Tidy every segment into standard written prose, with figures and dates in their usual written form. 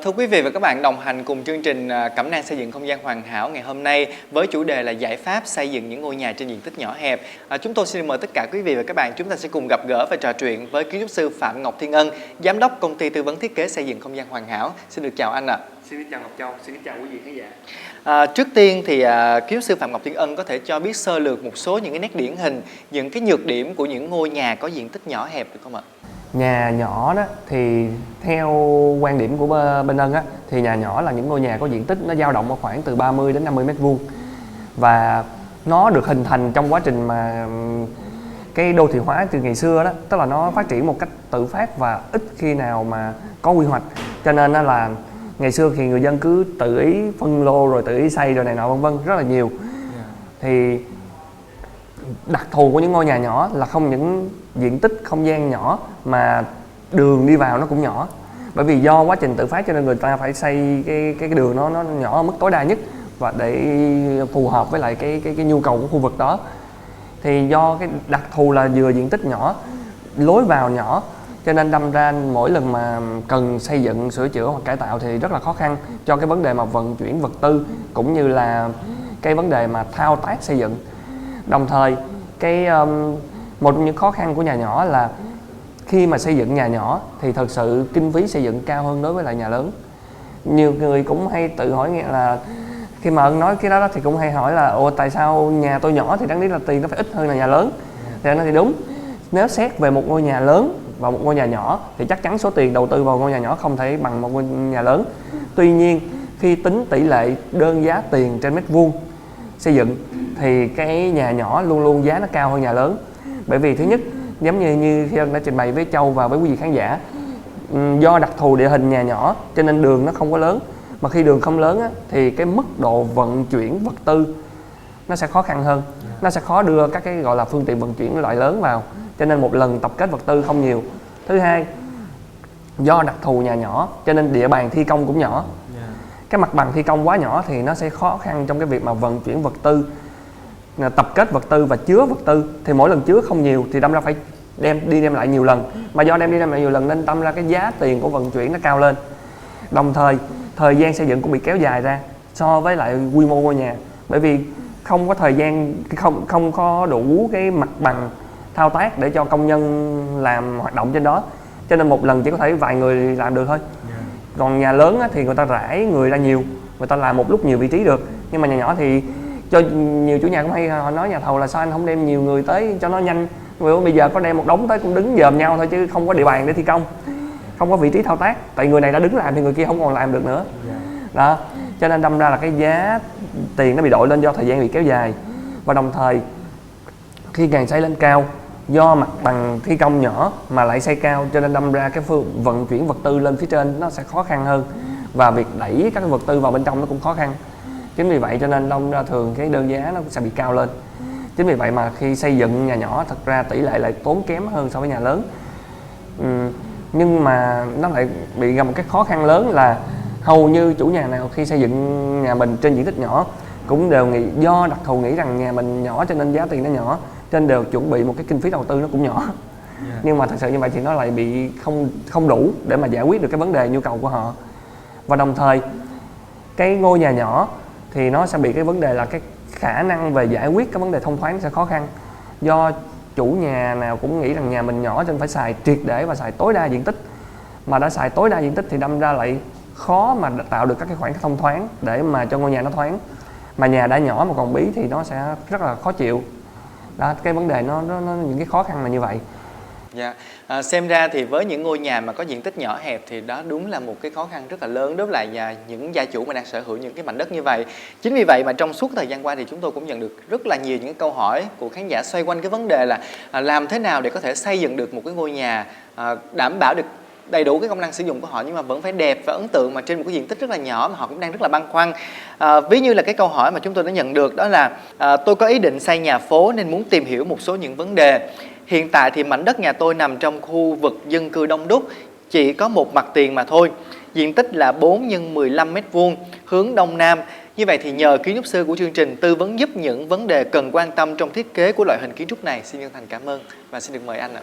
Thưa quý vị và các bạn, đồng hành cùng chương trình Cẩm nang xây dựng không gian hoàn hảo ngày hôm nay với chủ đề là giải pháp xây dựng những ngôi nhà trên diện tích nhỏ hẹp. Chúng tôi xin mời tất cả quý vị và các bạn, chúng ta sẽ cùng gặp gỡ và trò chuyện với kiến trúc sư Phạm Ngọc Thiên Ân, giám đốc công ty tư vấn thiết kế xây dựng không gian hoàn hảo. Xin được chào anh ạ. Xin chào Ngọc Châu, xin chào quý vị khán giả. Trước tiên thì kiến trúc sư Phạm Ngọc Thiên Ân có thể cho biết sơ lược một số những cái nét điển hình, những cái nhược điểm của những ngôi nhà có diện tích nhỏ hẹp được không ạ? Nhà nhỏ đó thì theo quan điểm của bên Ân á, thì nhà nhỏ là những ngôi nhà có diện tích nó dao động ở khoảng từ 30 đến 50 mét vuông, và nó được hình thành trong quá trình mà cái đô thị hóa từ ngày xưa đó, tức là nó phát triển một cách tự phát và ít khi nào mà có quy hoạch, cho nên là ngày xưa thì người dân cứ tự ý phân lô rồi tự ý xây rồi này nọ vân vân rất là nhiều. Thì đặc thù của những ngôi nhà nhỏ là không những diện tích không gian nhỏ mà đường đi vào nó cũng nhỏ, bởi vì do quá trình tự phát cho nên người ta phải xây cái đường nó nhỏ ở mức tối đa nhất và để phù hợp với lại cái nhu cầu của khu vực đó. Thì do cái đặc thù là vừa diện tích nhỏ, lối vào nhỏ, cho nên đâm ra mỗi lần mà cần xây dựng, sửa chữa hoặc cải tạo thì rất là khó khăn cho cái vấn đề mà vận chuyển vật tư cũng như là cái vấn đề mà thao tác xây dựng. Đồng thời một trong những khó khăn của nhà nhỏ là khi mà xây dựng nhà nhỏ thì thật sự kinh phí xây dựng cao hơn đối với lại nhà lớn. Nhiều người cũng hay tự hỏi nghe là khi mà Ân nói cái đó thì cũng hay hỏi là ồ, tại sao nhà tôi nhỏ thì đáng lý là tiền nó phải ít hơn là nhà lớn. Thì nó thì đúng, nếu xét về một ngôi nhà lớn và một ngôi nhà nhỏ thì chắc chắn số tiền đầu tư vào ngôi nhà nhỏ không thể bằng một ngôi nhà lớn. Tuy nhiên khi tính tỷ lệ đơn giá tiền trên mét vuông xây dựng thì cái nhà nhỏ luôn luôn giá nó cao hơn nhà lớn. Bởi vì thứ nhất, giống như khi Ân đã trình bày với Châu và với quý vị khán giả, do đặc thù địa hình nhà nhỏ cho nên đường nó không có lớn, mà khi đường không lớn á, thì cái mức độ vận chuyển vật tư nó sẽ khó khăn hơn, nó sẽ khó đưa các cái gọi là phương tiện vận chuyển loại lớn vào, cho nên một lần tập kết vật tư không nhiều. Thứ hai, do đặc thù nhà nhỏ cho nên địa bàn thi công cũng nhỏ, cái mặt bằng thi công quá nhỏ thì nó sẽ khó khăn trong cái việc mà vận chuyển vật tư, tập kết vật tư và chứa vật tư. Thì mỗi lần chứa không nhiều thì đâm ra phải đem lại nhiều lần, mà do đem lại nhiều lần nên đâm ra cái giá tiền của vận chuyển nó cao lên. Đồng thời thời gian xây dựng cũng bị kéo dài ra so với lại quy mô ngôi nhà, bởi vì không có thời gian, không có đủ cái mặt bằng thao tác để cho công nhân làm hoạt động trên đó, cho nên một lần chỉ có thể vài người làm được thôi. Còn nhà lớn á, thì người ta rải người ra nhiều, người ta làm một lúc nhiều vị trí được. Nhưng mà nhà nhỏ thì cho nhiều chủ nhà cũng hay họ nói nhà thầu là sao anh không đem nhiều người tới cho nó nhanh. Bây giờ có đem một đống tới cũng đứng dòm nhau thôi chứ không có địa bàn để thi công, không có vị trí thao tác, tại người này đã đứng làm thì người kia không còn làm được nữa. Đó, cho nên đâm ra là cái giá tiền nó bị đội lên do thời gian bị kéo dài. Và đồng thời khi càng xây lên cao, do mặt bằng thi công nhỏ mà lại xây cao cho nên đâm ra cái vận chuyển vật tư lên phía trên nó sẽ khó khăn hơn, và việc đẩy các vật tư vào bên trong nó cũng khó khăn. Chính vì vậy cho nên đâm ra thường cái đơn giá nó sẽ bị cao lên. Chính vì vậy mà khi xây dựng nhà nhỏ thật ra tỷ lệ lại tốn kém hơn so với nhà lớn. Nhưng mà nó lại bị gặp một cái khó khăn lớn là hầu như chủ nhà nào khi xây dựng nhà mình trên diện tích nhỏ cũng đều do đặc thù nghĩ rằng nhà mình nhỏ cho nên giá tiền nó nhỏ, cho nên đều chuẩn bị một cái kinh phí đầu tư nó cũng nhỏ. Nhưng mà thật sự như vậy thì nó lại bị không đủ để mà giải quyết được cái vấn đề nhu cầu của họ. Và đồng thời cái ngôi nhà nhỏ thì nó sẽ bị cái vấn đề là cái khả năng về giải quyết cái vấn đề thông thoáng sẽ khó khăn, do chủ nhà nào cũng nghĩ rằng nhà mình nhỏ cho nên phải xài triệt để và xài tối đa diện tích, mà đã xài tối đa diện tích thì đâm ra lại khó mà tạo được các cái khoảng thông thoáng để mà cho ngôi nhà nó thoáng. Mà nhà đã nhỏ mà còn bí thì nó sẽ rất là khó chịu. Đó, cái vấn đề nó những cái khó khăn là như vậy. Dạ, xem ra thì với những ngôi nhà mà có diện tích nhỏ hẹp thì đó đúng là một cái khó khăn rất là lớn đối với lại những gia chủ mà đang sở hữu những cái mảnh đất như vậy. Chính vì vậy mà trong suốt thời gian qua thì chúng tôi cũng nhận được rất là nhiều những cái câu hỏi của khán giả xoay quanh cái vấn đề là làm thế nào để có thể xây dựng được một cái ngôi nhà đảm bảo được đầy đủ cái công năng sử dụng của họ nhưng mà vẫn phải đẹp và ấn tượng mà trên một cái diện tích rất là nhỏ, mà họ cũng đang rất là băn khoăn. Ví như là cái câu hỏi mà chúng tôi đã nhận được đó là tôi có ý định xây nhà phố nên muốn tìm hiểu một số những vấn đề. Hiện tại thì mảnh đất nhà tôi nằm trong khu vực dân cư đông đúc, chỉ có một mặt tiền mà thôi. Diện tích là 4 x 15 m², hướng đông nam. Như vậy thì nhờ kiến trúc sư của chương trình tư vấn giúp những vấn đề cần quan tâm trong thiết kế của loại hình kiến trúc này. Xin chân thành cảm ơn và xin được mời anh ạ.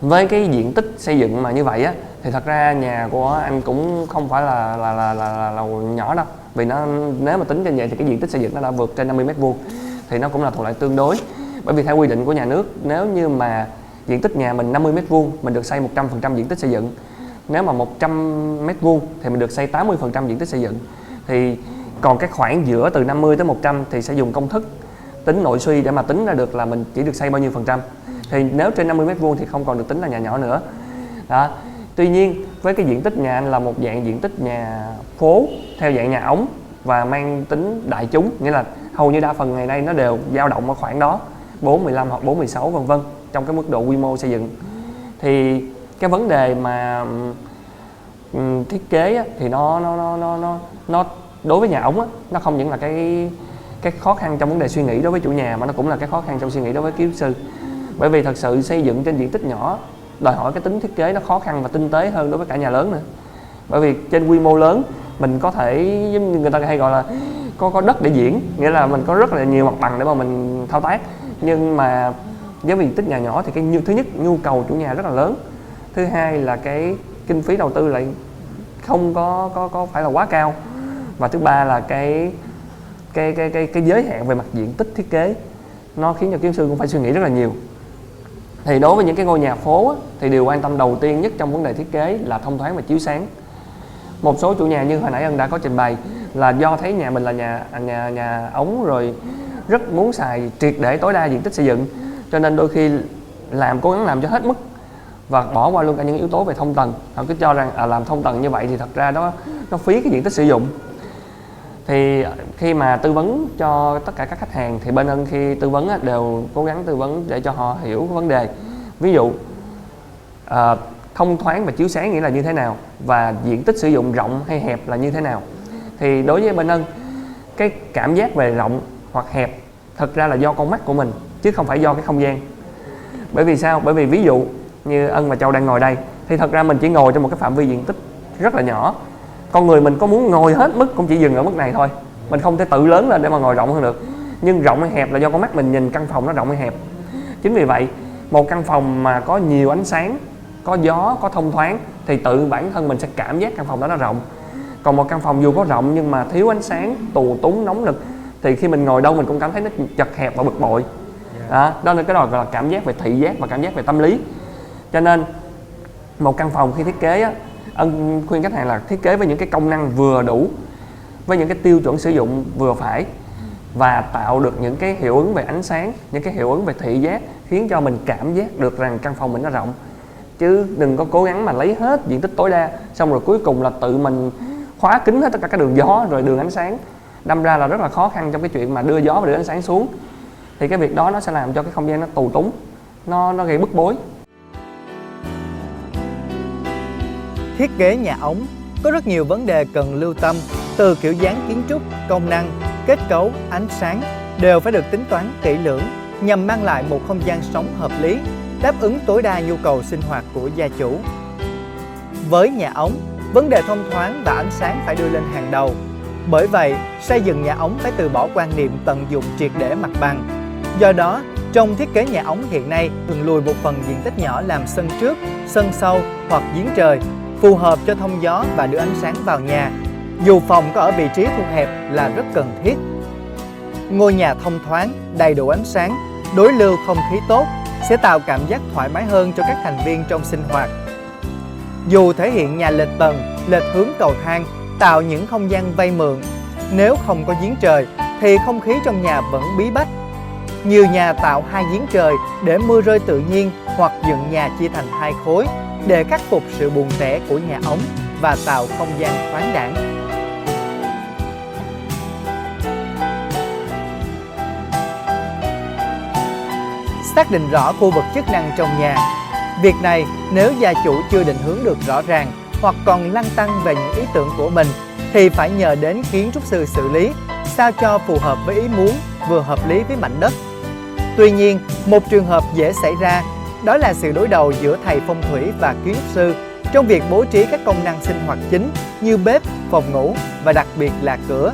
Với cái diện tích xây dựng mà như vậy á, Thì thật ra nhà của anh cũng không phải là nhỏ đâu, vì nó nếu mà tính trên vậy thì cái diện tích xây dựng nó đã vượt trên 50 m², thì nó cũng là thuộc loại tương đối. Bởi vì theo quy định của nhà nước, nếu như mà diện tích nhà mình 50 m², mình được xây 100% diện tích xây dựng. Nếu mà 100 m² thì mình được xây 80% diện tích xây dựng. Thì còn cái khoảng giữa từ 50 tới 100 thì sẽ dùng công thức tính nội suy để mà tính ra được là mình chỉ được xây bao nhiêu %. Thì nếu trên 50 m² thì không còn được tính là nhà nhỏ nữa. Đó. Tuy nhiên với cái diện tích nhà anh là một dạng diện tích nhà phố theo dạng nhà ống và mang tính đại chúng, nghĩa là hầu như đa phần ngày nay nó đều dao động ở khoảng đó 4-15 hoặc 4-16 vân vân trong cái mức độ quy mô xây dựng. Thì cái vấn đề mà thiết kế á, thì nó đối với nhà ống á, nó không những là cái khó khăn trong vấn đề suy nghĩ đối với chủ nhà, mà nó cũng là cái khó khăn trong suy nghĩ đối với kiến trúc sư. Bởi vì thật sự xây dựng trên diện tích nhỏ đòi hỏi cái tính thiết kế nó khó khăn và tinh tế hơn đối với cả nhà lớn nữa. Bởi vì trên quy mô lớn mình có thể, giống như người ta hay gọi là có đất để diễn, nghĩa là mình có rất là nhiều mặt bằng để mà mình thao tác. Nhưng mà với diện tích nhà nhỏ thì thứ nhất nhu cầu chủ nhà rất là lớn, thứ hai là cái kinh phí đầu tư lại không có phải là quá cao, và thứ ba là cái giới hạn về mặt diện tích thiết kế nó khiến cho kiến trúc sư cũng phải suy nghĩ rất là nhiều. Thì đối với những cái ngôi nhà phố á, thì điều quan tâm đầu tiên nhất trong vấn đề thiết kế là thông thoáng và chiếu sáng. Một số chủ nhà như hồi nãy Ân đã có trình bày là do thấy nhà mình là nhà ống rồi rất muốn xài triệt để tối đa diện tích xây dựng, cho nên đôi khi cố gắng làm cho hết mức và bỏ qua luôn cả những yếu tố về thông tầng. Họ cứ cho rằng làm thông tầng như vậy thì thật ra nó phí cái diện tích sử dụng. Thì khi mà tư vấn cho tất cả các khách hàng thì bên Ân khi tư vấn đều cố gắng tư vấn để cho họ hiểu cái vấn đề. Ví dụ thông thoáng và chiếu sáng nghĩa là như thế nào, và diện tích sử dụng rộng hay hẹp là như thế nào. Thì đối với bên Ân, cái cảm giác về rộng hoặc hẹp thật ra là do con mắt của mình chứ không phải do cái không gian. Bởi vì sao? Bởi vì ví dụ như Ân và Châu đang ngồi đây thì thật ra mình chỉ ngồi trong một cái phạm vi diện tích rất là nhỏ. Con người mình có muốn ngồi hết mức cũng chỉ dừng ở mức này thôi, mình không thể tự lớn lên để mà ngồi rộng hơn được. Nhưng rộng hay hẹp là do con mắt mình nhìn căn phòng nó rộng hay hẹp. Chính vì vậy một căn phòng mà có nhiều ánh sáng, có gió, có thông thoáng thì tự bản thân mình sẽ cảm giác căn phòng đó nó rộng. Còn một căn phòng dù có rộng nhưng mà thiếu ánh sáng, tù túng, nóng nực thì khi mình ngồi đâu mình cũng cảm thấy nó chật hẹp và bực bội. Đó là cái đó gọi là cảm giác về thị giác và cảm giác về tâm lý. Cho nên một căn phòng khi thiết kế á, Ân khuyên khách hàng là thiết kế với những cái công năng vừa đủ, với những cái tiêu chuẩn sử dụng vừa phải, và tạo được những cái hiệu ứng về ánh sáng, những cái hiệu ứng về thị giác khiến cho mình cảm giác được rằng căn phòng mình nó rộng. Chứ đừng có cố gắng mà lấy hết diện tích tối đa xong rồi cuối cùng là tự mình khóa kín hết tất cả các đường gió rồi đường ánh sáng, đâm ra là rất là khó khăn trong cái chuyện mà đưa gió và đưa ánh sáng xuống. Thì cái việc đó nó sẽ làm cho cái không gian nó tù túng, nó gây bức bối. Thiết kế nhà ống có rất nhiều vấn đề cần lưu tâm, từ kiểu dáng kiến trúc, công năng, kết cấu, ánh sáng đều phải được tính toán kỹ lưỡng nhằm mang lại một không gian sống hợp lý, đáp ứng tối đa nhu cầu sinh hoạt của gia chủ. Với nhà ống, vấn đề thông thoáng và ánh sáng phải đưa lên hàng đầu. Bởi vậy, xây dựng nhà ống phải từ bỏ quan niệm tận dụng triệt để mặt bằng. Do đó, trong thiết kế nhà ống hiện nay thường lùi một phần diện tích nhỏ làm sân trước, sân sau hoặc giếng trời, phù hợp cho thông gió và đưa ánh sáng vào nhà. Dù phòng có ở vị trí thu hẹp là rất cần thiết. Ngôi nhà thông thoáng, đầy đủ ánh sáng, đối lưu không khí tốt sẽ tạo cảm giác thoải mái hơn cho các thành viên trong sinh hoạt. Dù thể hiện nhà lệch tầng, lệch hướng cầu thang, tạo những không gian vay mượn, nếu không có giếng trời thì không khí trong nhà vẫn bí bách. Nhiều nhà tạo 2 giếng trời để mưa rơi tự nhiên hoặc dựng nhà chia thành 2 khối để khắc phục sự buồn tẻ của nhà ống và tạo không gian thoáng đãng. Xác định rõ khu vực chức năng trong nhà. Việc này nếu gia chủ chưa định hướng được rõ ràng hoặc còn lăn tăn về những ý tưởng của mình thì phải nhờ đến kiến trúc sư xử lý sao cho phù hợp với ý muốn, vừa hợp lý với mảnh đất. Tuy nhiên, một trường hợp dễ xảy ra đó là sự đối đầu giữa thầy phong thủy và kiến trúc sư trong việc bố trí các công năng sinh hoạt chính như bếp, phòng ngủ và đặc biệt là cửa.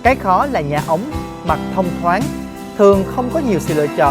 Cái khó là nhà ống mặt thông thoáng thường không có nhiều sự lựa chọn.